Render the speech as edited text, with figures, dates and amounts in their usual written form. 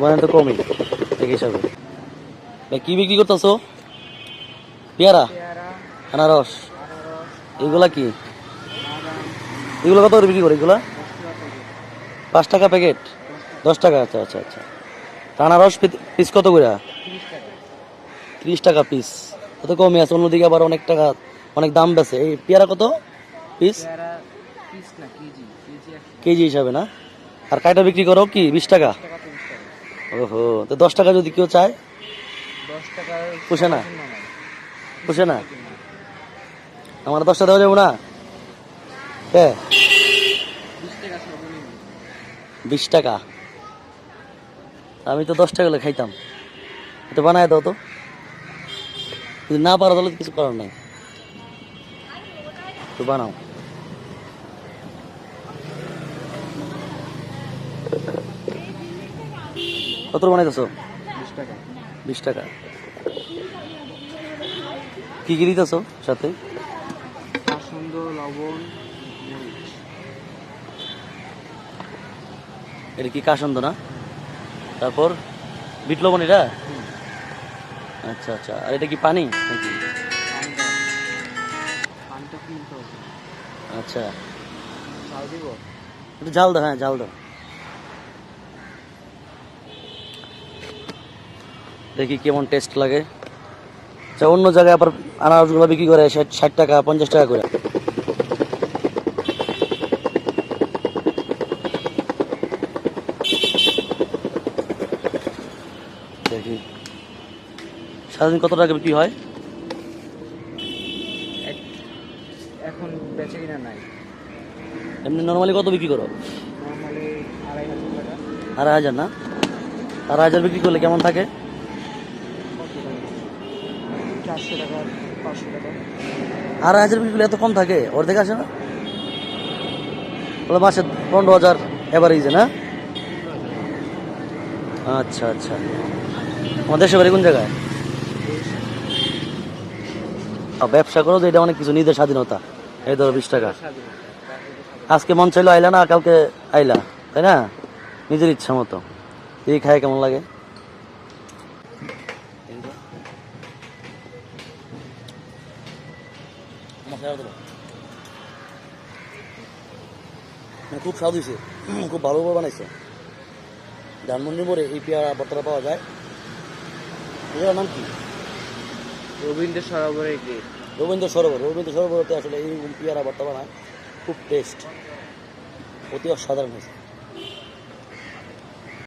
মানে তো কমই এক হিসাবে। কি বিক্রি করতেছো? পেয়ারা, আনারস, এগুলা কি? এগুলো কত করে বিক্রি করে এগুলা? 5 টাকা প্যাকেট, 10 টাকা। আচ্ছা আচ্ছা আচ্ছা। আনারস পিস কত করে? 30 টাকা পিস। কত কমই আছে, অন্যদিকে আবার অনেক টাকা অনেক দাম বেছে। এই পেয়ারা কত পিস? কেজি হিসাবে না? আর কাইটা বিক্রি করো কি 20 টাকা? ওহো, তো 10 টাকা যদি কেউ চায় পুষে না? পুষে না? আমার 10 টাকা দেওয়া যাবো না? হ্যাঁ, 20 টাকা। আমি তো 10 টাকা খাইতাম। এটা বানায় দাও তো, যদি না পারো তাহলে কিছু করার নাই, তো বানাও। কত বানাইতেছো? 20 টাকা। কি কি দিতেছো সাথে? লবণ, এটা কি কাসন্দ না? তারপর বিট লবণ এটা? আচ্ছা আচ্ছা। আর এটা কি পানি নাকি? পানিটা কিনতে হবে। আচ্ছা, চাল দিব? একটু ঝাল দাও, হ্যাঁ ঝাল দাও। দেখি কেমন টেস্ট লাগে। আচ্ছা, অন্য জায়গায় আবার আনারসগুলো বিক্রি করে 60 টাকা 50 টাকা করে। দেখি সারাদিন কত টাকা বিক্রি হয়? এখন বেচে কিনা নাই। এমনি নর্মালি কত বিক্রি করো? নর্মালি 2,500 টাকা। 2,500 না? 2,500 বিক্রি করলে কেমন থাকে? 400 টাকা, 500 টাকা। 2,500 বিক্রি করলে এত কম থাকে? অর্ধেক আসে না? মাসে 15,000 এভারেজে না? আচ্ছা আচ্ছা। আমার দেশের বাড়ি কোন জায়গায়? ব্যবসা করো তো, এটা অনেক কিছু, নিজের স্বাধীনতা। এই ধরো 20 টাকা। আজকে মন চাইলো আইলা না, কালকে আইলা, তাই না? নিজের ইচ্ছা মতো। এই খায় কেমন লাগে? খুব স্বাদ হয়েছে, খুব ভালোভাবে বানাইছে। ধানমন্ডির মোড়ে এই পেয়ারা ভর্তাটা পাওয়া যায়। এটার নাম কি? রবীন্দ্র সরোবরের গেট। রবীন্দ্র সরোবর। রবীন্দ্র সরোবরতে আসলে এই পেয়ারা ভর্তা বানায়, খুব টেস্ট, অতি অসাধারণ হয়েছে।